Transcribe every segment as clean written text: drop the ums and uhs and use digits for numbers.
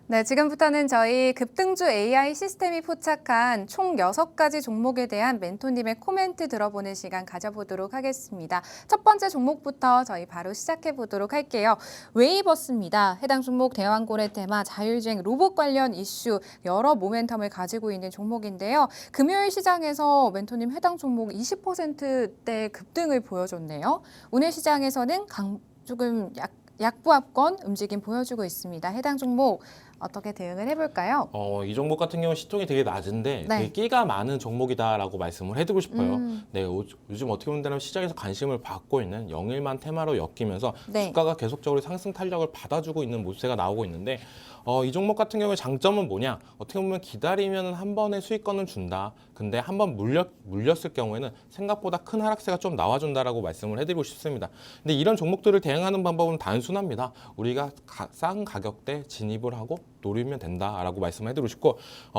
네, 지금부터는 저희 급등주 AI 시스템이 포착한 총 6가지 종목에 대한 멘토님의 코멘트 들어보는 시간 가져보도록 하겠습니다. 첫 번째 종목부터 저희 바로 시작해 보도록 할게요. 웨이버스입니다. 해당 종목 대왕고래 테마, 자율주행 로봇 관련 이슈 여러 모멘텀을 가지고 있는 종목인데요. 금요일 시장에서 멘토님 해당 종목 20%대 급등을 보여줬네요. 오늘 시장에서는 조금 약보합권 움직임 보여주고 있습니다. 해당 종목 어떻게 대응을 해볼까요? 이 종목 같은 경우는 시총이 되게 낮은데 네. 되게 끼가 많은 종목이다라고 말씀을 해드리고 싶어요. 네, 요즘 어떻게 보면 시장에서 관심을 받고 있는 영일만 테마로 엮이면서 네. 주가가 계속적으로 상승 탄력을 받아주고 있는 모습세가 나오고 있는데 이 종목 같은 경우에 장점은 뭐냐? 어떻게 보면 기다리면 한 번에 수익권을 준다. 근데 한 번 물렸을 경우에는 생각보다 큰 하락세가 좀 나와준다라고 말씀을 해드리고 싶습니다. 근데 이런 종목들을 대응하는 방법은 단순합니다. 우리가 싼 가격대 진입을 하고 노리면 된다라고 말씀을 해드리고 싶고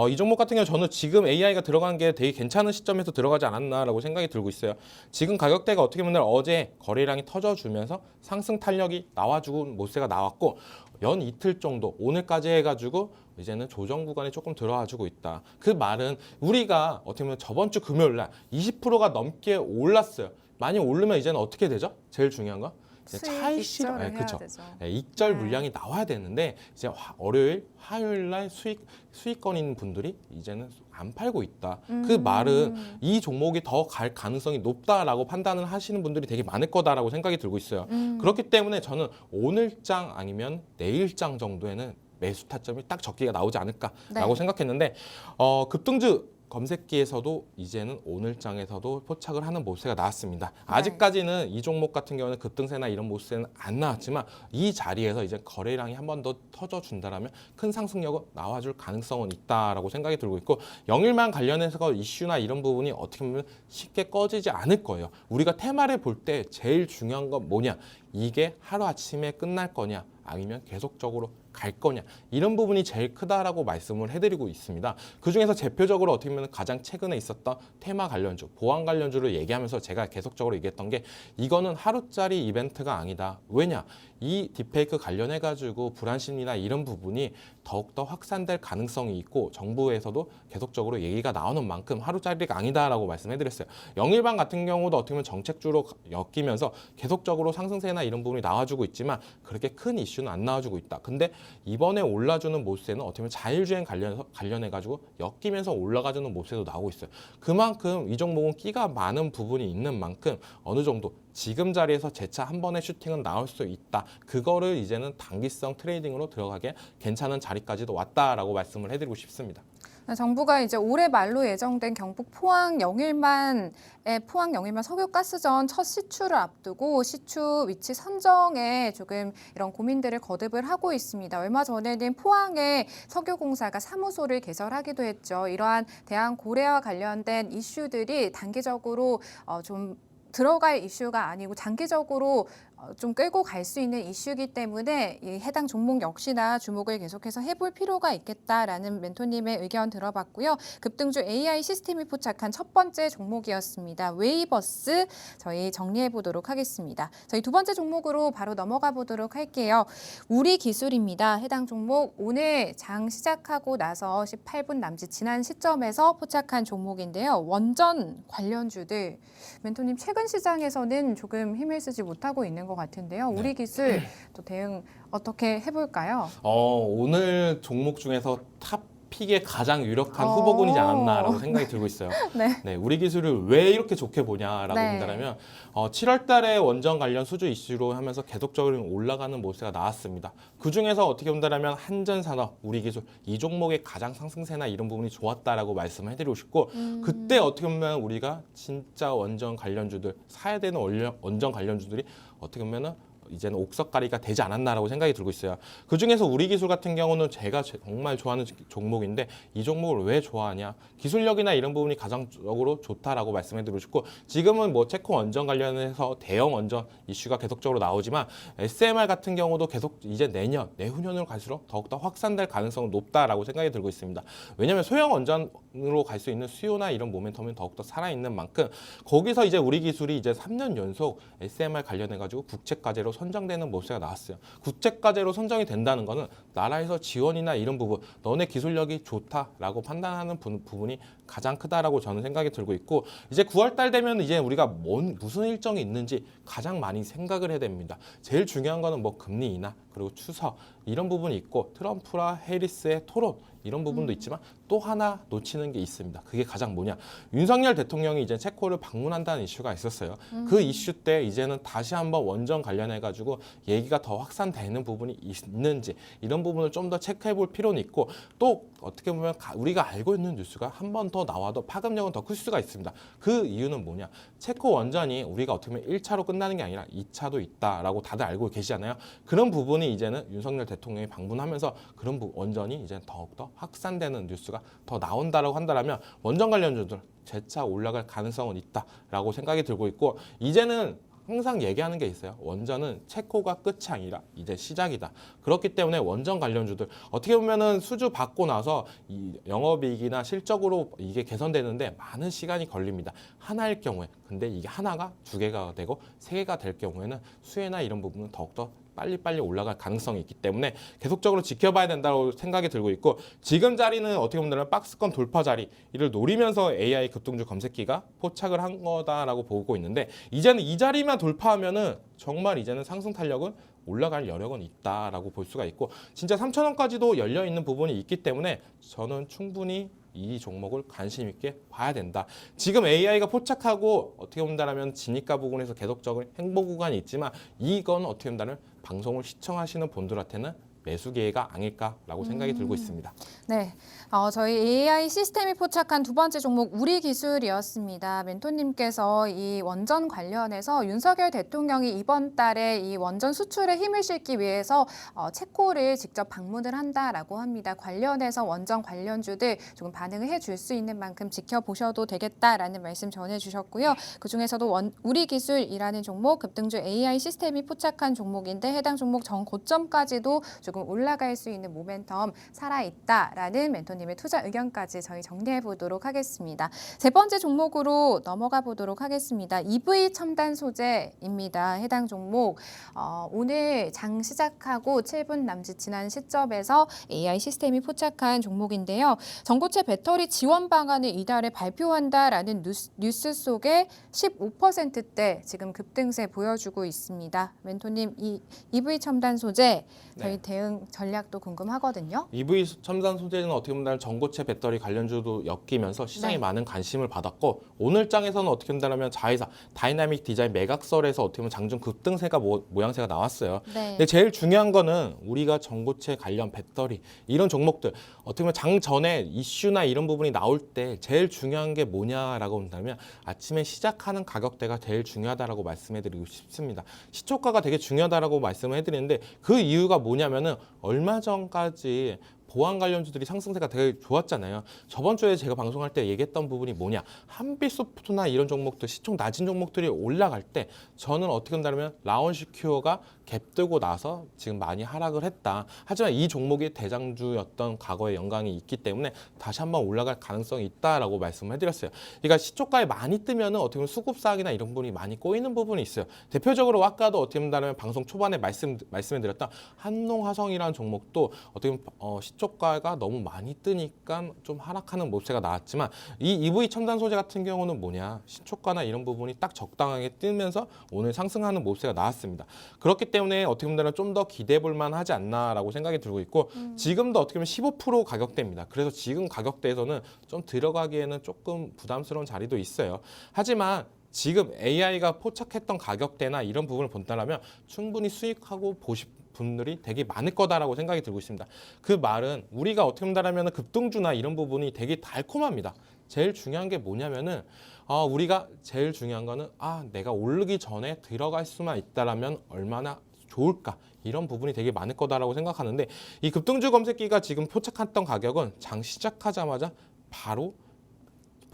이 종목 같은 경우 저는 지금 AI가 들어간 게 되게 괜찮은 시점에서 들어가지 않았나라고 생각이 들고 있어요. 지금 가격대가 어떻게 보면 어제 거래량이 터져주면서 상승 탄력이 나와주고 모세가 나왔고 연 이틀 정도 오늘까지 해가지고 이제는 조정 구간에 조금 들어와주고 있다. 그 말은 우리가 어떻게 보면 저번 주 금요일 날 20%가 넘게 올랐어요. 많이 오르면 이제는 어떻게 되죠? 제일 중요한 거? 차익 실현, 네, 그렇죠. 네, 익절 물량이 나와야 되는데 이제 월요일, 화요일 날 수익권 있는 분들이 이제는 안 팔고 있다. 그 말은 이 종목이 더 갈 가능성이 높다라고 판단을 하시는 분들이 되게 많을 거다라고 생각이 들고 있어요. 그렇기 때문에 저는 오늘장 아니면 내일장 정도에는 매수 타점이 딱 적기가 나오지 않을까라고 생각했는데 급등주 검색기에서도 이제는 오늘장에서도 포착을 하는 모습세가 나왔습니다. 아직까지는 이 종목 같은 경우는 급등세나 이런 모습세는 안 나왔지만 이 자리에서 이제 거래량이 한 번 더 터져준다라면 큰 상승력은 나와줄 가능성은 있다라고 생각이 들고 있고 영일만 관련해서 이슈나 이런 부분이 어떻게 보면 쉽게 꺼지지 않을 거예요. 우리가 테마를 볼 때 제일 중요한 건 뭐냐? 이게 하루아침에 끝날 거냐? 아니면 계속적으로 갈 거냐 이런 부분이 제일 크다라고 말씀을 해드리고 있습니다. 그중에서 대표적으로 어떻게 보면 가장 최근에 있었던 테마 관련주, 보안 관련주를 얘기하면서 제가 계속적으로 얘기했던 게 이거는 하루짜리 이벤트가 아니다. 왜냐? 이 딥페이크 관련해가지고 불안심리나 이런 부분이 더욱더 확산될 가능성이 있고 정부에서도 계속적으로 얘기가 나오는 만큼 하루짜리가 아니다라고 말씀해드렸어요. 영일반 같은 경우도 어떻게 보면 정책주로 엮이면서 계속적으로 상승세나 이런 부분이 나와주고 있지만 그렇게 큰 이슈는 안 나와주고 있다. 근데 이번에 올라주는 모습세는 어떻게 보면 자율주행 관련해가지고 엮이면서 올라가주는 모습세도 나오고 있어요. 그만큼 이 종목은 끼가 많은 부분이 있는 만큼 어느 정도 지금 자리에서 재차 한 번의 슈팅은 나올 수 있다. 그거를 이제는 단기성 트레이딩으로 들어가게 괜찮은 자리까지도 왔다라고 말씀을 해드리고 싶습니다. 정부가 이제 올해 말로 예정된 경북 포항 영일만 석유가스전 첫 시추를 앞두고 시추 위치 선정에 조금 이런 고민들을 거듭을 하고 있습니다. 얼마 전에는 포항에 석유공사가 사무소를 개설하기도 했죠. 이러한 대한고래와 관련된 이슈들이 단기적으로 좀 들어갈 이슈가 아니고 장기적으로 좀 끌고 갈 수 있는 이슈이기 때문에 이 해당 종목 역시나 주목을 계속해서 해볼 필요가 있겠다라는 멘토님의 의견 들어봤고요. 급등주 AI 시스템이 포착한 첫 번째 종목이었습니다. 웨이버스 저희 정리해 보도록 하겠습니다. 저희 두 번째 종목으로 바로 넘어가 보도록 할게요. 우리기술입니다. 해당 종목 오늘 장 시작하고 나서 18분 남짓 지난 시점에서 포착한 종목인데요. 원전 관련주들 멘토님 최근 시장에서는 조금 힘을 쓰지 못하고 있는 것 같은데요. 우리 기술 또 대응 어떻게 해볼까요? 오늘 종목 중에서 탑픽에 가장 유력한 후보군이지 않았나라고 생각이 들고 있어요. 네, 우리 기술을 왜 이렇게 좋게 보냐라고 본다면 7월 달에 원전 관련 수주 이슈로 하면서 계속적으로 올라가는 모습가 나왔습니다. 그중에서 어떻게 본다면 한전산업, 우리 기술 이 종목의 가장 상승세나 이런 부분이 좋았다라고 말씀을 해드리고 싶고 그때 어떻게 보면 우리가 진짜 원전 관련주들 사야 되는 원전 관련주들이 어떻게 보면은 이제는 옥석가리가 되지 않았나라고 생각이 들고 있어요. 그중에서 우리 기술 같은 경우는 제가 정말 좋아하는 종목인데 이 종목을 왜 좋아하냐? 기술력이나 이런 부분이 가장적으로 좋다라고 말씀해드리고 싶고 지금은 뭐 체코 원전 관련해서 대형 원전 이슈가 계속적으로 나오지만 SMR 같은 경우도 계속 이제 내년, 내후년으로 갈수록 더욱더 확산될 가능성은 높다라고 생각이 들고 있습니다. 왜냐하면 소형 원전으로 갈 수 있는 수요나 이런 모멘텀이 더욱더 살아있는 만큼 거기서 이제 우리 기술이 이제 3년 연속 SMR 관련해가지고 국채과제로 선정되는 모세가 나왔어요. 국제과제로 선정이 된다는 거는 나라에서 지원이나 이런 부분, 너네 기술력이 좋다라고 판단하는 부분이 가장 크다라고 저는 생각이 들고 있고, 이제 9월 달 되면 이제 우리가 무슨 일정이 있는지 가장 많이 생각을 해야 됩니다. 제일 중요한 거는 뭐 금리 인하, 그리고 추석 이런 부분이 있고, 트럼프와 해리스의 토론 이런 부분도 있지만 또 하나 놓치는 게 있습니다. 그게 가장 뭐냐? 윤석열 대통령이 이제 체코를 방문한다는 이슈가 있었어요. 그 이슈 때 이제는 다시 한번 원전 관련해 가지고 얘기가 더 확산되는 부분이 있는지 이런 부분을 좀 더 체크해 볼 필요는 있고, 또 어떻게 보면 우리가 알고 있는 뉴스가 한 번 더 나와도 파급력은 더 클 수가 있습니다. 그 이유는 뭐냐? 체코 원전이 우리가 어떻게 보면 1차로 끝나는 게 아니라 2차도 있다라고 다들 알고 계시잖아요. 그런 부분이 이제는 윤석열 대통령이 방문하면서 그런 원전이 이제 더욱더 확산되는 뉴스가 더 나온다라고 한다면 원전 관련주들 재차 올라갈 가능성은 있다라고 생각이 들고 있고, 이제는 항상 얘기하는 게 있어요. 원전은 체코가 끝이 아니라 이제 시작이다. 그렇기 때문에 원전 관련주들 어떻게 보면은 수주 받고 나서 이 영업이익이나 실적으로 이게 개선되는데 많은 시간이 걸립니다. 하나일 경우에. 근데 이게 하나가 두 개가 되고 세 개가 될 경우에는 수혜나 이런 부분은 더욱더 빨리빨리 올라갈 가능성이 있기 때문에 계속적으로 지켜봐야 된다고 생각이 들고 있고, 지금 자리는 어떻게 보면 박스권 돌파 자리 이를 노리면서 AI 급등주 검색기가 포착을 한 거다라고 보고 있는데, 이제는 이 자리만 돌파하면은 정말 이제는 상승 탄력은 올라갈 여력은 있다라고 볼 수가 있고, 진짜 3,000원까지도 열려 있는 부분이 있기 때문에 저는 충분히 이 종목을 관심 있게 봐야 된다. 지금 AI가 포착하고 어떻게 본다면 진입가 부분에서 계속적인 행보 구간이 있지만, 이건 어떻게 본다면 방송을 시청하시는 분들한테는 매수 기회가 아닐까라고 생각이 들고 있습니다. 네, 저희 AI 시스템이 포착한 두 번째 종목 우리기술이었습니다. 멘토님께서 이 원전 관련해서 윤석열 대통령이 이번 달에 이 원전 수출에 힘을 실기 위해서 체코를 직접 방문을 한다라고 합니다. 관련해서 원전 관련주들 조금 반응을 해줄 수 있는 만큼 지켜보셔도 되겠다라는 말씀 전해주셨고요. 그중에서도 우리기술이라는 종목 급등주 AI 시스템이 포착한 종목인데, 해당 종목 전 고점까지도 조금 올라갈 수 있는 모멘텀 살아있다라는 멘토님의 투자 의견까지 저희 정리해 보도록 하겠습니다. 세 번째 종목으로 넘어가 보도록 하겠습니다. EV 첨단 소재입니다. 해당 종목 오늘 장 시작하고 7분 남짓 지난 시점에서 AI 시스템이 포착한 종목인데요. 전고체 배터리 지원 방안을 이달에 발표한다라는 뉴스 속에 15%대 지금 급등세 보여주고 있습니다. 멘토님, 이 EV 첨단 소재 저희 대응 전략도 궁금하거든요. EV 첨단 소재는 어떻게 보면 전고체 배터리 관련주도 엮이면서 시장에 네. 많은 관심을 받았고, 오늘 장에서는 어떻게 본다면 자회사 다이나믹 디자인 매각설에서 어떻게 보면 장중 급등세가 모양새가 나왔어요. 네. 근데 제일 중요한 거는 우리가 전고체 관련 배터리 이런 종목들 어떻게 보면 장 전에 이슈나 이런 부분이 나올 때 제일 중요한 게 뭐냐라고 본다면 아침에 시작하는 가격대가 제일 중요하다라고 말씀해드리고 싶습니다. 시초가가 되게 중요하다라고 말씀을 해드리는데, 그 이유가 뭐냐면은 얼마 전까지 보안 관련주들이 상승세가 되게 좋았잖아요. 저번 주에 제가 방송할 때 얘기했던 부분이 뭐냐, 한빛소프트나 이런 종목들, 시총 낮은 종목들이 올라갈 때 저는 어떻게 한다면 라온시큐어가 갭 뜨고 나서 지금 많이 하락을 했다. 하지만 이 종목이 대장주였던 과거의 영광이 있기 때문에 다시 한번 올라갈 가능성이 있다라고 말씀을 해드렸어요. 그러니까 시초가에 많이 뜨면은 어떻게 보면 수급사항이나 이런 부분이 많이 꼬이는 부분이 있어요. 대표적으로 아까도 어떻게 보면 방송 초반에 말씀해드렸던 한농화성이라는 종목도 어떻게 보면 시초가가 너무 많이 뜨니까 좀 하락하는 모습가 나왔지만, 이 EV 첨단 소재 같은 경우는 뭐냐, 시초가나 이런 부분이 딱 적당하게 뜨면서 오늘 상승하는 모습가 나왔습니다. 그렇기 때문에 어떻게 보면 좀 더 기대해 볼 만하지 않나라고 생각이 들고 있고, 지금도 어떻게 보면 15% 가격대입니다. 그래서 지금 가격대에서는 좀 들어가기에는 조금 부담스러운 자리도 있어요. 하지만 지금 AI가 포착했던 가격대나 이런 부분을 본다면 충분히 수익하고 보실 분들이 되게 많을 거다라고 생각이 들고 있습니다. 그 말은 우리가 어떻게 본다면 급등주나 이런 부분이 되게 달콤합니다. 제일 중요한 게 뭐냐면은 우리가 제일 중요한 거는 내가 오르기 전에 들어갈 수만 있다라면 얼마나 좋을까, 이런 부분이 되게 많을 거다라고 생각하는데, 이 급등주 검색기가 지금 포착했던 가격은 장 시작하자마자 바로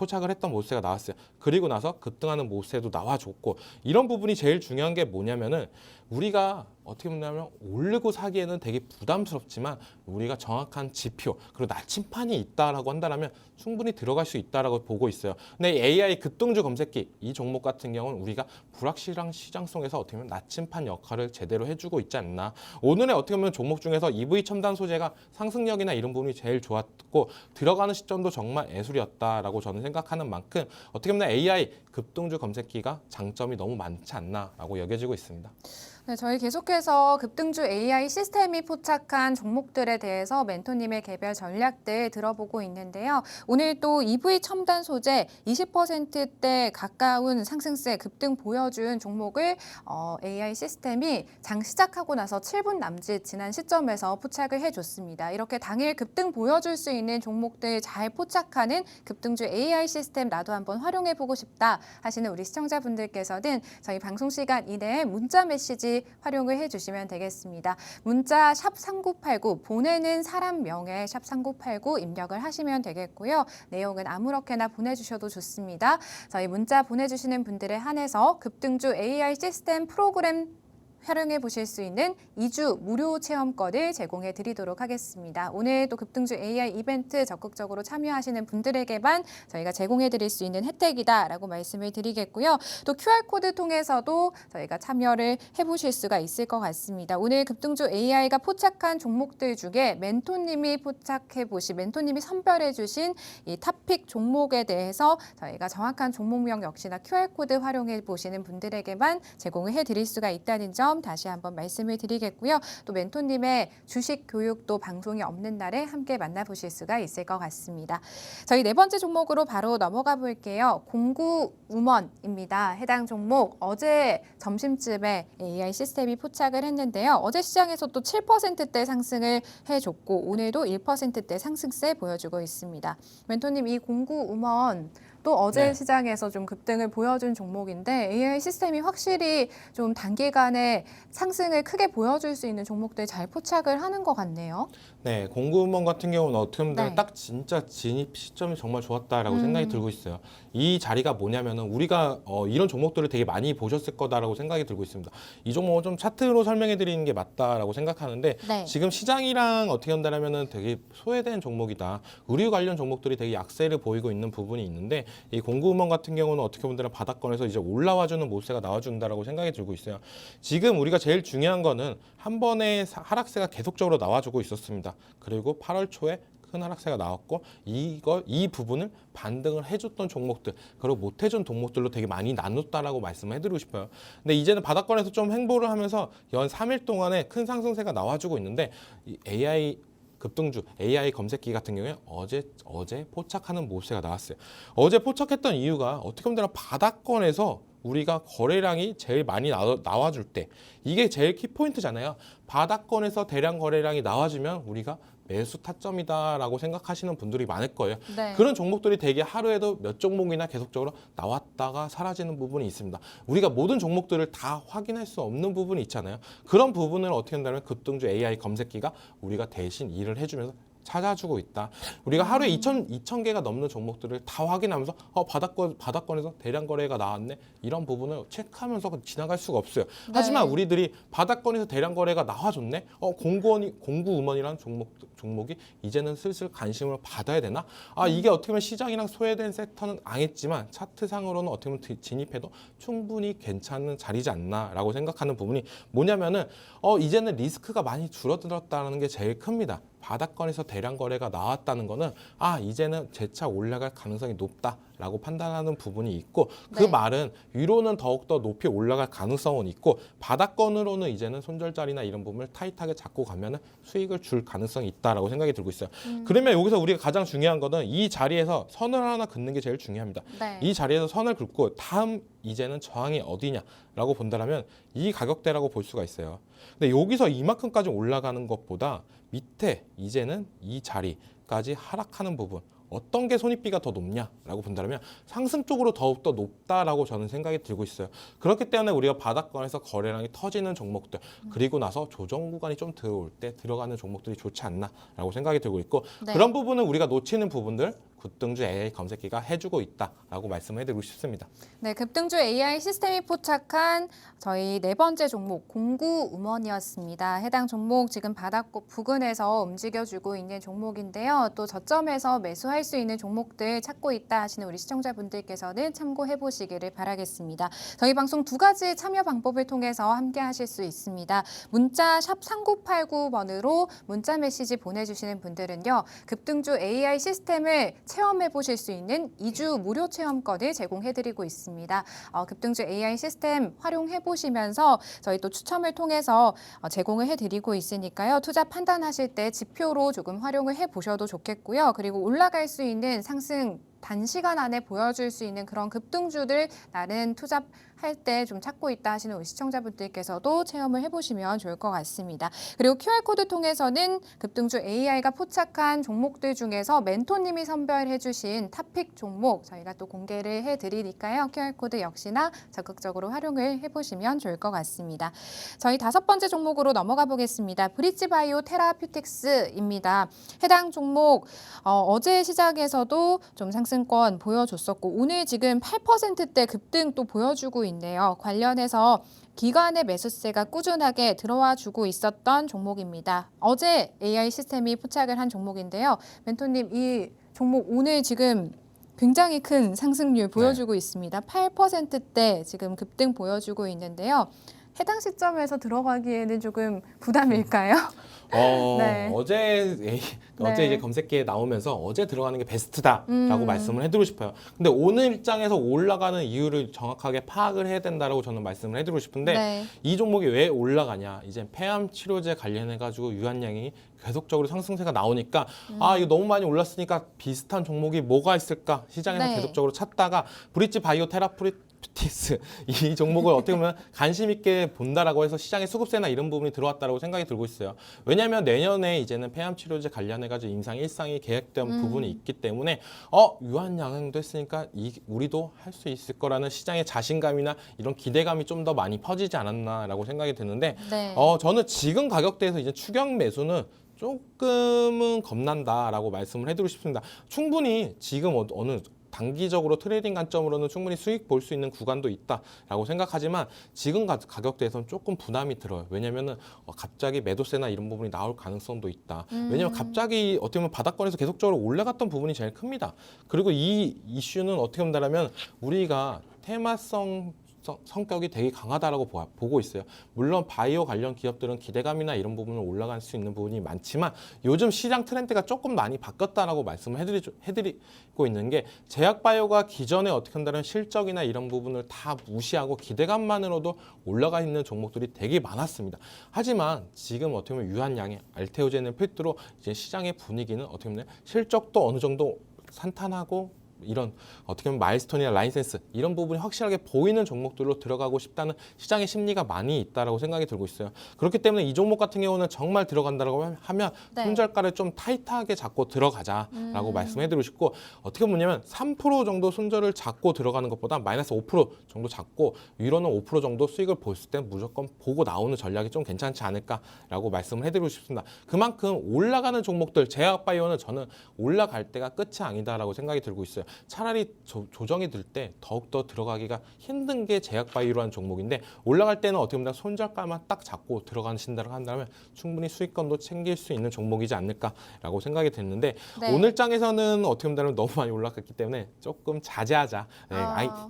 포착을 했던 모세가 나왔어요. 그리고 나서 급등하는 모세도 나와줬고 이런 부분이 제일 중요한 게 뭐냐면은 우리가 어떻게 보면 오르고 사기에는 되게 부담스럽지만 우리가 정확한 지표 그리고 나침판이 있다라고 한다면 충분히 들어갈 수 있다라고 보고 있어요. 근데 AI 급등주 검색기 이 종목 같은 경우는 우리가 불확실한 시장 속에서 어떻게 보면 나침판 역할을 제대로 해주고 있지 않나. 오늘의 어떻게 보면 종목 중에서 EV 첨단 소재가 상승력이나 이런 부분이 제일 좋았고 들어가는 시점도 정말 예술이었다라고 저는 생각하는 만큼 어떻게 보면 AI 급등주 검색기가 장점이 너무 많지 않나라고 여겨지고 있습니다. 네, 저희 계속해서 급등주 AI 시스템이 포착한 종목들에 대해서 멘토님의 개별 전략들 들어보고 있는데요. 오늘 또 EV 첨단 소재 20%대 가까운 상승세 급등 보여준 종목을 AI 시스템이 장 시작하고 나서 7분 남짓 지난 시점에서 포착을 해줬습니다. 이렇게 당일 급등 보여줄 수 있는 종목들 잘 포착하는 급등주 AI 시스템 나도 한번 활용해보고 싶다 하시는 우리 시청자분들께서는 저희 방송 시간 이내에 문자 메시지 활용을 해주시면 되겠습니다. 문자 샵 3989 보내는 사람 명에 샵 3989 입력을 하시면 되겠고요. 내용은 아무렇게나 보내주셔도 좋습니다. 저희 문자 보내주시는 분들에 한해서 급등주 AI 시스템 프로그램 활용해 보실 수 있는 2주 무료 체험권을 제공해 드리도록 하겠습니다. 오늘 또 급등주 AI 이벤트 적극적으로 참여하시는 분들에게만 저희가 제공해 드릴 수 있는 혜택이다라고 말씀을 드리겠고요. 또 QR코드 통해서도 저희가 참여를 해보실 수가 있을 것 같습니다. 오늘 급등주 AI가 포착한 종목들 중에 멘토님이 멘토님이 선별해 주신 이 탑픽 종목에 대해서 저희가 정확한 종목명 역시나 QR코드 활용해 보시는 분들에게만 제공을 해 드릴 수가 있다는 점 다시 한번 말씀을 드리겠고요. 또 멘토님의 주식 교육도 방송이 없는 날에 함께 만나보실 수가 있을 것 같습니다. 저희 네 번째 종목으로 바로 넘어가 볼게요. 공구우먼입니다. 해당 종목 어제 점심쯤에 AI 시스템이 포착을 했는데요. 어제 시장에서 또 7%대 상승을 해줬고 오늘도 1%대 상승세 보여주고 있습니다. 멘토님 이 공구우먼 또 어제 네. 시장에서 좀 급등을 보여준 종목인데 AI 시스템이 확실히 좀 단기간에 상승을 크게 보여줄 수 있는 종목들 잘 포착을 하는 것 같네요. 네, 공구먼 같은 경우는 어떻게 보면 네. 딱 진짜 진입 시점이 정말 좋았다라고 생각이 들고 있어요. 이 자리가 뭐냐면은 우리가 이런 종목들을 되게 많이 보셨을 거다라고 생각이 들고 있습니다. 이 종목은 좀 차트로 설명해 드리는 게 맞다라고 생각하는데 네. 지금 시장이랑 어떻게 한다면은 되게 소외된 종목이다. 의류 관련 종목들이 되게 약세를 보이고 있는 부분이 있는데 이 공구먼 같은 경우는 어떻게 보면 바닥권에서 이제 올라와주는 모세가 나와준다라고 생각이 들고 있어요. 지금 우리가 제일 중요한 거는 한 번의 하락세가 계속적으로 나와주고 있었습니다. 그리고 8월 초에 큰 하락세가 나왔고 이 부분을 반등을 해줬던 종목들 그리고 못해준 종목들로 되게 많이 나눴다라고 말씀을 해드리고 싶어요. 근데 이제는 바닥권에서 좀 횡보를 하면서 연 3일 동안에 큰 상승세가 나와주고 있는데 이 AI 급등주 AI 검색기 같은 경우에 어제 포착하는 모세가 나왔어요. 어제 포착했던 이유가 어떻게 보면 바닥권에서 우리가 거래량이 제일 많이 나와줄 때 이게 제일 키포인트잖아요. 바닥권에서 대량 거래량이 나와주면 우리가 매수 타점이다라고 생각하시는 분들이 많을 거예요. 네. 그런 종목들이 되게 하루에도 몇 종목이나 계속적으로 나왔다가 사라지는 부분이 있습니다. 우리가 모든 종목들을 다 확인할 수 없는 부분이 있잖아요. 그런 부분을 어떻게 한다면 급등주 AI 검색기가 우리가 대신 일을 해주면서 찾아주고 있다. 우리가 하루에 2,000개가 넘는 종목들을 다 확인하면서 바닥권에서 대량 거래가 나왔네. 이런 부분을 체크하면서 지나갈 수가 없어요. 하지만 우리들이 바닥권에서 대량 거래가 나와줬네. 공구우먼이라는 종목이 이제는 슬슬 관심을 받아야 되나? 이게 어떻게 보면 시장이랑 소외된 섹터는 아니지만 차트상으로는 어떻게 보면 진입해도 충분히 괜찮은 자리지 않나라고 생각하는 부분이 뭐냐면은 이제는 리스크가 많이 줄어들었다는 게 제일 큽니다. 바닥권에서 대량 거래가 나왔다는 거는 이제는 재차 올라갈 가능성이 높다라고 판단하는 부분이 있고 그 네. 말은 위로는 더욱더 높이 올라갈 가능성은 있고 바닥권으로는 이제는 손절자리나 이런 부분을 타이트하게 잡고 가면은 수익을 줄 가능성이 있다라고 생각이 들고 있어요. 그러면 여기서 우리가 가장 중요한 거는 이 자리에서 선을 하나 긋는 게 제일 중요합니다. 네. 이 자리에서 선을 긋고 다음 이제는 저항이 어디냐라고 본다면 이 가격대라고 볼 수가 있어요. 근데 여기서 이만큼까지 올라가는 것보다 밑에 이제는 이 자리까지 하락하는 부분 어떤 게 손익비가 더 높냐라고 본다면 상승 쪽으로 더욱더 높다라고 저는 생각이 들고 있어요. 그렇기 때문에 우리가 바닥권에서 거래량이 터지는 종목들 그리고 나서 조정 구간이 좀 들어올 때 들어가는 종목들이 좋지 않나라고 생각이 들고 있고 네. 그런 부분은 우리가 놓치는 부분들 급등주 AI 검색기가 해주고 있다라고 말씀해드리고 싶습니다. 네, 급등주 AI 시스템이 포착한 저희 네 번째 종목 공구음원이었습니다. 해당 종목 지금 바닥 부근에서 움직여주고 있는 종목인데요. 또 저점에서 매수할 수 있는 종목들 찾고 있다 하시는 우리 시청자분들께서는 참고해 보시기를 바라겠습니다. 저희 방송 두 가지 참여 방법을 통해서 함께 하실 수 있습니다. 문자 샵 3989번으로 문자 메시지 보내주시는 분들은요. 급등주 AI 시스템을 체험해 보실 수 있는 2주 무료 체험권을 제공해드리고 있습니다. 급등주 AI 시스템 활용해 보시면서 저희 또 추첨을 통해서 제공을 해드리고 있으니까요. 투자 판단하실 때 지표로 조금 활용을 해보셔도 좋겠고요. 그리고 올라갈 수 있는 상승 단시간 안에 보여줄 수 있는 그런 급등주들 나는 투자할 때 좀 찾고 있다 하시는 우리 시청자분들께서도 체험을 해보시면 좋을 것 같습니다. 그리고 QR코드 통해서는 급등주 AI가 포착한 종목들 중에서 멘토님이 선별해 주신 탑픽 종목 저희가 또 공개를 해드리니까요. QR코드 역시나 적극적으로 활용을 해보시면 좋을 것 같습니다. 저희 다섯 번째 종목으로 넘어가 보겠습니다. 브릿지바이오 테라퓨틱스입니다. 해당 종목 어제 시작에서도 좀 상승권 보여줬었고 오늘 지금 8%대 급등 또 보여주고 있네요. 관련해서 기관의 매수세가 꾸준하게 들어와 주고 있었던 종목입니다. 어제 AI 시스템이 포착을 한 종목인데요. 멘토님 이 종목 오늘 지금 굉장히 큰 상승률 보여주고 있습니다. 8%대 지금 급등 보여주고 있는데요. 해당 시점에서 들어가기에는 조금 부담일까요? 네. 어제 이제 검색기에 나오면서 어제 들어가는 게 베스트다라고 말씀을 해드리고 싶어요. 근데 오늘 입장에서 올라가는 이유를 정확하게 파악을 해야 된다라고 저는 말씀을 해드리고 싶은데 네. 이 종목이 왜 올라가냐? 이제 폐암 치료제 관련해가지고 유한량이 계속적으로 상승세가 나오니까 이거 너무 많이 올랐으니까 비슷한 종목이 뭐가 있을까? 시장에서 네. 계속적으로 찾다가 브릿지 바이오 테라퓨틱스 이 종목을 어떻게 보면 관심 있게 본다라고 해서 시장에 수급세나 이런 부분이 들어왔다라고 생각이 들고 있어요. 왜냐하면 내년에 이제는 폐암 치료제 관련해가지고 임상 1상이 계획된 부분이 있기 때문에 유한양행도 했으니까 우리도 할 수 있을 거라는 시장의 자신감이나 이런 기대감이 좀 더 많이 퍼지지 않았나라고 생각이 드는데 네. 저는 지금 가격대에서 이제 추격 매수는 조금은 겁난다라고 말씀을 해드리고 싶습니다. 충분히 지금 어느 단기적으로 트레이딩 관점으로는 충분히 수익 볼 수 있는 구간도 있다라고 생각하지만 지금 가격대에서는 조금 부담이 들어요. 왜냐면은 갑자기 매도세나 이런 부분이 나올 가능성도 있다. 왜냐면 갑자기 어떻게 보면 바닥권에서 계속적으로 올라갔던 부분이 제일 큽니다. 그리고 이 이슈는 어떻게 본다면 우리가 테마성 성격이 되게 강하다라고 보고 있어요. 물론 바이오 관련 기업들은 기대감이나 이런 부분을 올라갈 수 있는 부분이 많지만 요즘 시장 트렌드가 조금 많이 바뀌었다라고 말씀을 해드리고 있는 게 제약바이오가 기존에 어떻게 한다면 실적이나 이런 부분을 다 무시하고 기대감만으로도 올라가 있는 종목들이 되게 많았습니다. 하지만 지금 어떻게 보면 유한양의 알테오젠을 필두로 이제 시장의 분위기는 어떻게 보면 실적도 어느 정도 산탄하고 이런 어떻게 보면 마일스톤이나 라이센스 이런 부분이 확실하게 보이는 종목들로 들어가고 싶다는 시장의 심리가 많이 있다라고 생각이 들고 있어요. 그렇기 때문에 이 종목 같은 경우는 정말 들어간다라고 하면 네. 손절가를 좀 타이트하게 잡고 들어가자라고 말씀해드리고 싶고 어떻게 보냐면 3% 정도 손절을 잡고 들어가는 것보다 마이너스 5% 정도 잡고 위로는 5% 정도 수익을 보였을 때 무조건 보고 나오는 전략이 좀 괜찮지 않을까라고 말씀을 해드리고 싶습니다. 그만큼 올라가는 종목들 제약바이오는 저는 올라갈 때가 끝이 아니다라고 생각이 들고 있어요. 차라리 조정이 들 때 더욱더 들어가기가 힘든 게 제약바이오라는 종목인데 올라갈 때는 어떻게 보면 손절가만 딱 잡고 들어가신다고 한다면 충분히 수익권도 챙길 수 있는 종목이지 않을까라고 생각이 됐는데 네. 오늘 장에서는 어떻게 보면 너무 많이 올라갔기 때문에 조금 자제하자. 네,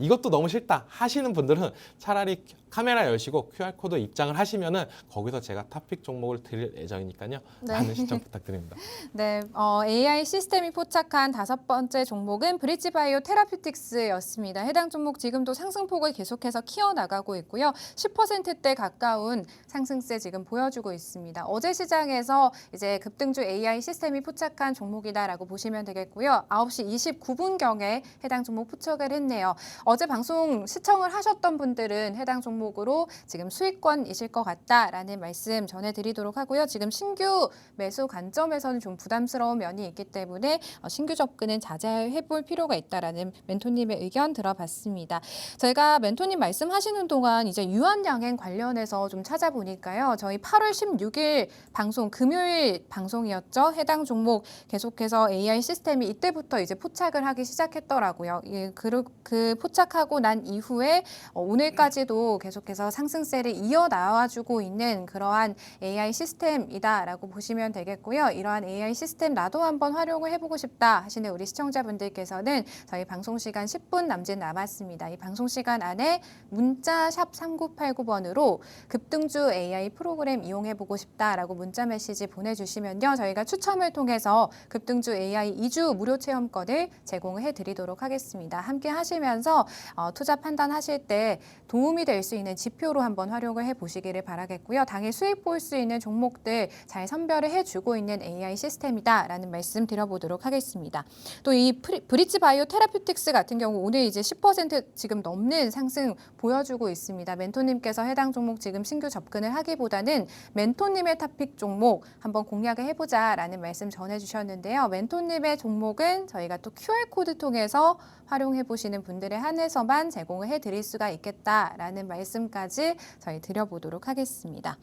이것도 너무 싫다 하시는 분들은 차라리 카메라 여시고 QR코드 입장을 하시면은 거기서 제가 탑픽 종목을 드릴 예정이니까요. 네. 많은 시청 부탁드립니다. 네, AI 시스템이 포착한 다섯 번째 종목은 브릿지바이오 테라퓨틱스였습니다. 해당 종목 지금도 상승폭을 계속해서 키워나가고 있고요. 10%대 가까운 상승세 지금 보여주고 있습니다. 어제 시장에서 이제 급등주 AI 시스템이 포착한 종목이다라고 보시면 되겠고요. 9시 29분경에 해당 종목 포착을 했네요. 어제 방송 시청을 하셨던 분들은 해당 종목으로 지금 수익권이실 것 같다라는 말씀 전해드리도록 하고요. 지금 신규 매수 관점에서는 좀 부담스러운 면이 있기 때문에 신규 접근은 자제해 볼 필요가 필요가 있다라는 멘토님의 의견 들어봤습니다. 저희가 멘토님 말씀하시는 동안 이제 유한양행 관련해서 좀 찾아보니까요. 저희 8월 16일 방송, 금요일 방송이었죠. 해당 종목 계속해서 AI 시스템이 이때부터 이제 포착을 하기 시작했더라고요. 예, 그 포착하고 난 이후에 오늘까지도 계속해서 상승세를 이어나와주고 있는 그러한 AI 시스템이다라고 보시면 되겠고요. 이러한 AI 시스템 나도 한번 활용을 해보고 싶다 하시는 우리 시청자분들께서는 저희 방송 시간 10분 남짓 남았습니다. 이 방송 시간 안에 문자 샵 3989번으로 급등주 AI 프로그램 이용해보고 싶다라고 문자 메시지 보내주시면요. 저희가 추첨을 통해서 급등주 AI 2주 무료 체험권을 제공을 해드리도록 하겠습니다. 함께 하시면서 투자 판단하실 때 도움이 될 수 있는 지표로 한번 활용을 해보시기를 바라겠고요. 당일 수익 볼 수 있는 종목들 잘 선별을 해주고 있는 AI 시스템이다라는 말씀 드려보도록 하겠습니다. 또 이 브릿지 바이오 테라퓨틱스 같은 경우 오늘 이제 10% 지금 넘는 상승 보여주고 있습니다. 멘토님께서 해당 종목 지금 신규 접근을 하기보다는 멘토님의 탑픽 종목 한번 공략을 해보자라는 말씀 전해주셨는데요. 멘토님의 종목은 저희가 또 QR코드 통해서 활용해 보시는 분들에 한해서만 제공을 해드릴 수가 있겠다라는 말씀까지 저희 드려보도록 하겠습니다.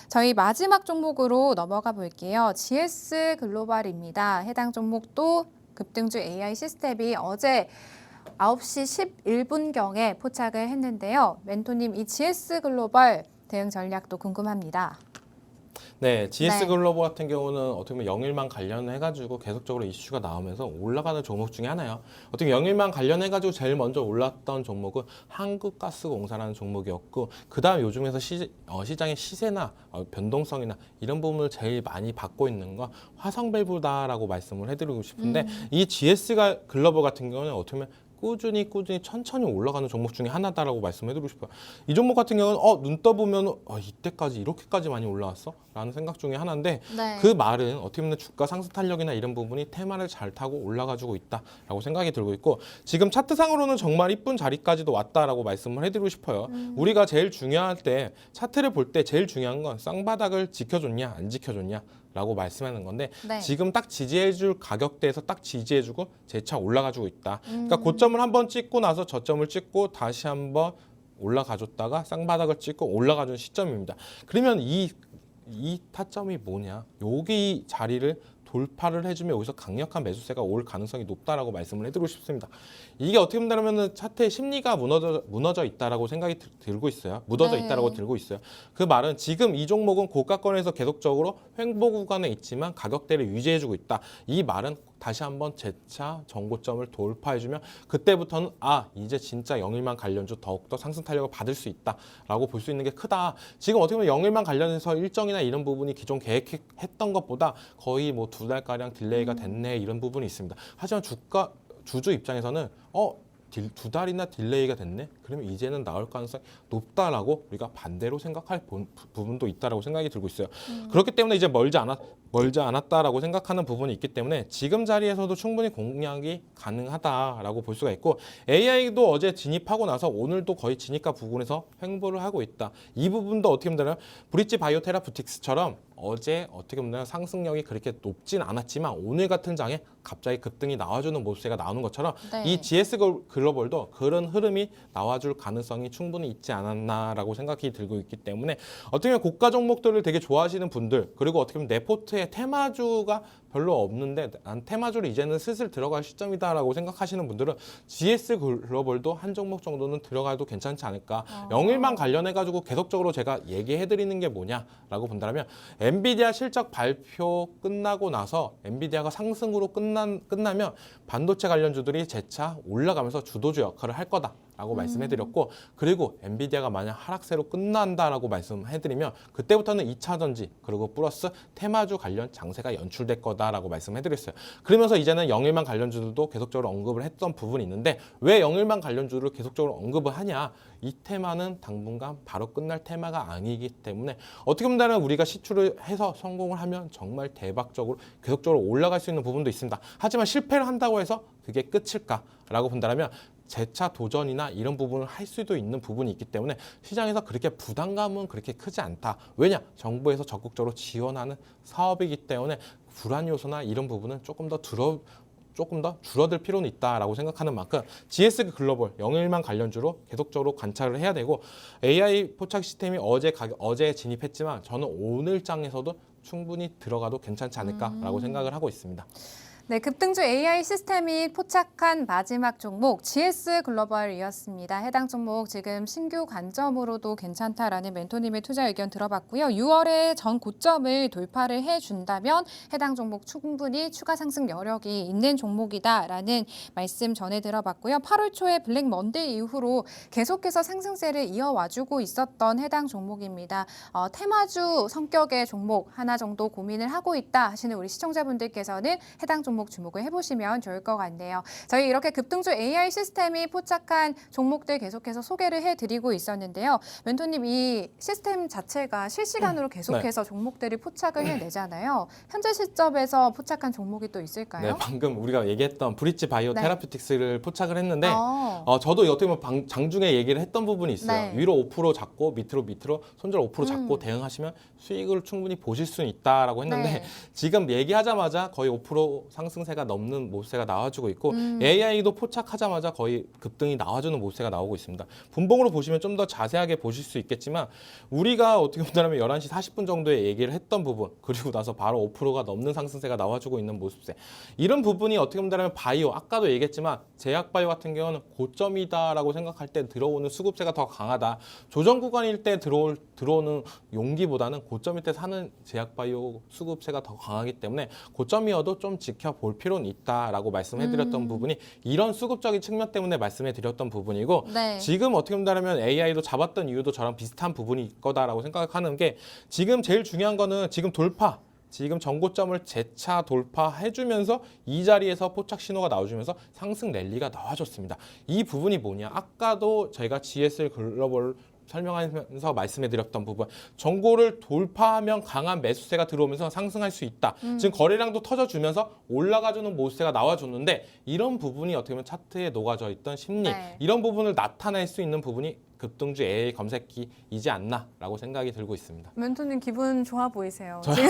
저희 마지막 종목으로 넘어가 볼게요. GS 글로벌입니다. 해당 종목도 급등주 AI 시스템이 어제 9시 11분경에 포착을 했는데요. 멘토님 이 GS 글로벌 대응 전략도 궁금합니다. 네, GS 네. 글로벌 같은 경우는 어떻게 보면 영일만 관련해가지고 계속적으로 이슈가 나오면서 올라가는 종목 중에 하나예요. 어떻게 영일만 관련해가지고 제일 먼저 올랐던 종목은 한국가스공사라는 종목이었고, 그 다음 요즘에서 시장의 시세나 변동성이나 이런 부분을 제일 많이 받고 있는 건 화성밸브다라고 말씀을 해드리고 싶은데, 이 GS가 글로벌 같은 경우는 어떻게 보면 꾸준히 천천히 올라가는 종목 중에 하나다라고 말씀해드리고 싶어요. 이 종목 같은 경우는 눈 떠보면 이때까지 이렇게까지 많이 올라왔어? 라는 생각 중에 하나인데, 네. 그 말은 어떻게 보면 주가 상승 탄력이나 이런 부분이 테마를 잘 타고 올라가지고 있다라고 생각이 들고 있고, 지금 차트상으로는 정말 이쁜 자리까지도 왔다라고 말씀을 해드리고 싶어요. 우리가 제일 중요할 때 차트를 볼 때 제일 중요한 건 쌍바닥을 지켜줬냐 안 지켜줬냐 라고 말씀하는 건데, 네. 지금 딱 지지해줄 가격대에서 딱 지지해주고 재차 올라가지고 있다. 그러니까 고점을 한번 찍고 나서 저점을 찍고 다시 한번 올라가줬다가 쌍바닥을 찍고 올라가준 시점입니다. 그러면 이 타점이 뭐냐? 여기 자리를 돌파를 해주면 여기서 강력한 매수세가 올 가능성이 높다라고 말씀을 해드리고 싶습니다. 이게 어떻게 본다면 차트의 심리가 무너져 있다라고 생각이 들고 있어요. 묻어져 네. 있다라고 들고 있어요. 그 말은 지금 이 종목은 고가권에서 계속적으로 횡보 구간에 있지만 가격대를 유지해주고 있다. 이 말은 다시 한번 재차 전고점을 돌파해주면 그때부터는 이제 진짜 영일만 관련주 더욱더 상승 탄력을 받을 수 있다라고 볼 수 있는 게 크다. 지금 어떻게 보면 영일만 관련해서 일정이나 이런 부분이 기존 계획했던 것보다 거의 뭐 2달가량 딜레이가 됐네, 이런 부분이 있습니다. 하지만 주주 입장에서는 2달이나 딜레이가 됐네? 그러면 이제는 나올 가능성이 높다라고 우리가 반대로 생각할 부분도 있다라고 생각이 들고 있어요. 그렇기 때문에 이제 멀지 않았다라고 생각하는 부분이 있기 때문에 지금 자리에서도 충분히 공략이 가능하다라고 볼 수가 있고, AI도 어제 진입하고 나서 오늘도 거의 진입가 부분에서 횡보를 하고 있다. 이 부분도 어떻게 보면 브릿지 바이오 테라퓨틱스처럼 어제 어떻게 보면 상승력이 그렇게 높진 않았지만 오늘 같은 장에 갑자기 급등이 나와주는 모습세가 나오는 것처럼, 네. 이 GS 글로벌도 그런 흐름이 나와줄 가능성이 충분히 있지 않았나라고 생각이 들고 있기 때문에, 어떻게 보면 고가 종목들을 되게 좋아하시는 분들, 그리고 어떻게 보면 내 포트에 테마주가 별로 없는데 난 테마주를 이제는 슬슬 들어갈 시점이다라고 생각하시는 분들은 GS 글로벌도 한 종목 정도는 들어가도 괜찮지 않을까. 영일만 관련해가지고 계속적으로 제가 얘기해드리는 게 뭐냐라고 본다면, 엔비디아 실적 발표 끝나고 나서 엔비디아가 상승으로 끝나면 반도체 관련주들이 재차 올라가면서 주도주 역할을 할 거다라고 말씀해드렸고, 그리고 엔비디아가 만약 하락세로 끝난다라고 말씀해드리면 그때부터는 2차 전지 그리고 플러스 테마주 관련 장세가 연출될 거다라고 말씀해드렸어요. 그러면서 이제는 영일만 관련주들도 계속적으로 언급을 했던 부분이 있는데, 왜 영일만 관련주를 계속적으로 언급을 하냐? 이 테마는 당분간 바로 끝날 테마가 아니기 때문에 어떻게 보면 우리가 시추를 해서 성공을 하면 정말 대박적으로 계속적으로 올라갈 수 있는 부분도 있습니다. 하지만 실패를 한다고 해서 그게 끝일까라고 본다면 재차 도전이나 이런 부분을 할 수도 있는 부분이 있기 때문에 시장에서 그렇게 부담감은 그렇게 크지 않다. 왜냐? 정부에서 적극적으로 지원하는 사업이기 때문에 불안 요소나 이런 부분은 조금 더 조금 더 줄어들 필요는 있다라고 생각하는 만큼 GS 글로벌 영일만 관련주로 계속적으로 관찰을 해야 되고 AI 포착 시스템이 어제 진입했지만 저는 오늘 장에서도 충분히 들어가도 괜찮지 않을까라고 생각을 하고 있습니다. 네, 급등주 AI 시스템이 포착한 마지막 종목 GS 글로벌이었습니다. 해당 종목 지금 신규 관점으로도 괜찮다라는 멘토님의 투자 의견 들어봤고요. 6월에 전 고점을 돌파를 해준다면 해당 종목 충분히 추가 상승 여력이 있는 종목이다라는 말씀 전해 들어봤고요. 8월 초에 블랙 먼데이 이후로 계속해서 상승세를 이어와주고 있었던 해당 종목입니다. 테마주 성격의 종목 하나 정도 고민을 하고 있다 하시는 우리 시청자분들께서는 해당 종목 주목을 해보시면 좋을 것 같네요. 저희 이렇게 급등주 AI 시스템이 포착한 종목들 계속해서 소개를 해드리고 있었는데요. 멘토님, 이 시스템 자체가 실시간으로 계속해서 종목들이 포착을 해내잖아요. 현재 시점에서 포착한 종목이 또 있을까요? 네, 방금 우리가 얘기했던 브릿지 바이오 네. 테라퓨틱스를 포착을 했는데 어. 저도 어떻게 보면 장중에 얘기를 했던 부분이 있어요. 네. 위로 5% 잡고 밑으로 손절 5% 잡고 대응하시면 수익을 충분히 보실 수는 있다라고 했는데 네. 지금 얘기하자마자 거의 5% 상승세가 넘는 모습세가 나와주고 있고 AI도 포착하자마자 거의 급등이 나와주는 모습세가 나오고 있습니다. 분봉으로 보시면 좀 더 자세하게 보실 수 있겠지만 우리가 어떻게 본다면 11시 40분 정도에 얘기를 했던 부분 그리고 나서 바로 5%가 넘는 상승세가 나와주고 있는 모습세 이런 부분이 어떻게 본다면 바이오 아까도 얘기했지만 제약바이오 같은 경우는 고점이다라고 생각할 때 들어오는 수급세가 더 강하다. 조정 구간일 때 들어오는 용기보다는 고점일 때 사는 제약바이오 수급세가 더 강하기 때문에 고점이어도 좀 지켜볼 필요는 있다라고 말씀해드렸던 부분이 이런 수급적인 측면 때문에 말씀해드렸던 부분이고 네. 지금 어떻게 본다면 AI도 잡았던 이유도 저랑 비슷한 부분이 거다라고 생각하는 게 지금 제일 중요한 거는 지금 돌파 지금 전고점을 재차 돌파해주면서 이 자리에서 포착 신호가 나와주면서 상승 랠리가 나와줬습니다. 이 부분이 뭐냐? 아까도 제가 GS 글로벌 설명하면서 말씀해드렸던 부분 전고를 돌파하면 강한 매수세가 들어오면서 상승할 수 있다. 지금 거래량도 터져주면서 올라가주는 모습세가 나와줬는데 이런 부분이 어떻게 보면 차트에 녹아져 있던 심리 네. 이런 부분을 나타낼 수 있는 부분이 급등주 AI 검색기이지 않나라고 생각이 들고 있습니다. 멘토님 기분 좋아 보이세요. 지금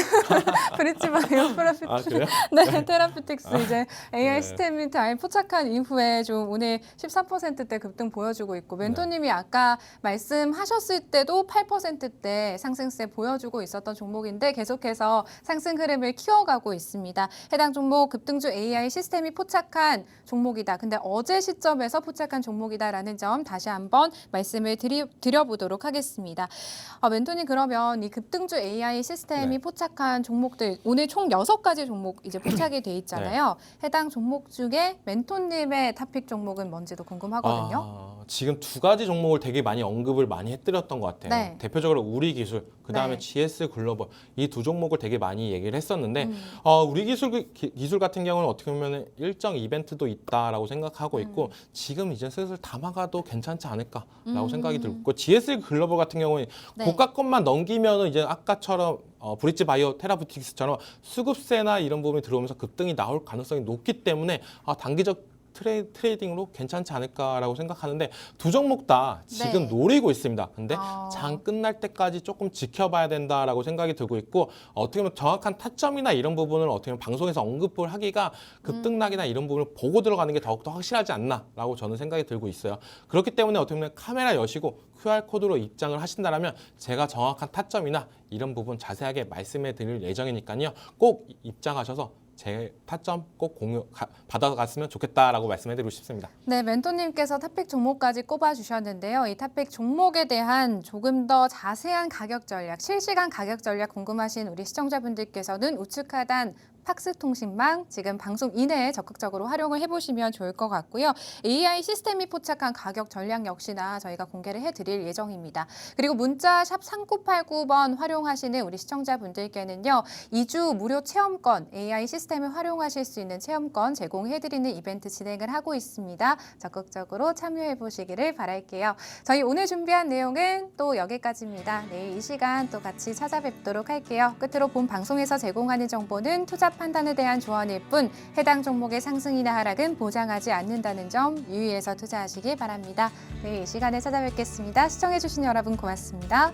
브릿지 바이오 테라퓨틱스. 아 그래요? 네, 테라퓨틱스 이제 AI 네. 시스템이 잘 포착한 이후에 좀 오늘 14%대 급등 보여주고 있고 멘토님이 아까 말씀하셨을 때도 8%대 상승세 보여주고 있었던 종목인데 계속해서 상승 흐름을 키워가고 있습니다. 해당 종목 급등주 AI 시스템이 포착한 종목이다. 근데 어제 시점에서 포착한 종목이다라는 점 다시 한번 말씀을 드려보도록 하겠습니다. 멘토님 그러면 이 급등주 AI 시스템이 네. 포착한 종목들 오늘 총 6가지 종목 이제 포착이 돼 있잖아요. 해당 종목 중에 멘토님의 탑픽 종목은 뭔지도 궁금하거든요. 지금 두 가지 종목을 되게 많이 언급을 많이 해드렸던 것 같아요. 네. 대표적으로 우리 기술, 그 다음에 네. GS 글로벌 이 두 종목을 되게 많이 얘기를 했었는데 우리 기술 같은 경우는 어떻게 보면 일정 이벤트도 있다라고 생각하고 있고 지금 이제 슬슬 담아가도 괜찮지 않을까라고 생각이 들고 GS 글로벌 같은 경우는 네. 고가 것만 넘기면은 이제 아까처럼 브릿지 바이오 테라퓨틱스처럼 수급세나 이런 부분이 들어오면서 급등이 나올 가능성이 높기 때문에 단기적 트레이딩으로 괜찮지 않을까라고 생각하는데 두 종목 다 지금 네. 노리고 있습니다. 근데 아. 장 끝날 때까지 조금 지켜봐야 된다라고 생각이 들고 있고 어떻게 보면 정확한 타점이나 이런 부분을 어떻게 보면 방송에서 언급을 하기가 급등락이나 이런 부분을 보고 들어가는 게 더욱더 확실하지 않나라고 저는 생각이 들고 있어요. 그렇기 때문에 어떻게 보면 카메라 여시고 QR코드로 입장을 하신다면 제가 정확한 타점이나 이런 부분 자세하게 말씀해 드릴 예정이니까요. 꼭 입장하셔서 제 타점 꼭 받아갔으면 좋겠다라고 말씀해드리고 싶습니다. 네, 멘토님께서 탑픽 종목까지 꼽아주셨는데요. 이 탑픽 종목에 대한 조금 더 자세한 가격 전략, 실시간 가격 전략 궁금하신 우리 시청자분들께서는 우측 하단 팍스통신망 지금 방송 이내에 적극적으로 활용을 해보시면 좋을 것 같고요. AI 시스템이 포착한 가격 전략 역시나 저희가 공개를 해드릴 예정입니다. 그리고 문자 샵 3989번 활용하시는 우리 시청자분들께는요. 2주 무료 체험권, AI 시스템을 활용하실 수 있는 체험권 제공해드리는 이벤트 진행을 하고 있습니다. 적극적으로 참여해보시기를 바랄게요. 저희 오늘 준비한 내용은 또 여기까지입니다. 내일 이 시간 또 같이 찾아뵙도록 할게요. 끝으로 본 방송에서 제공하는 정보는 투자 판단에 대한 조언일 뿐 해당 종목의 상승이나 하락은 보장하지 않는다는 점 유의해서 투자하시기 바랍니다. 내일 이 시간에 찾아뵙겠습니다. 시청해주신 여러분 고맙습니다.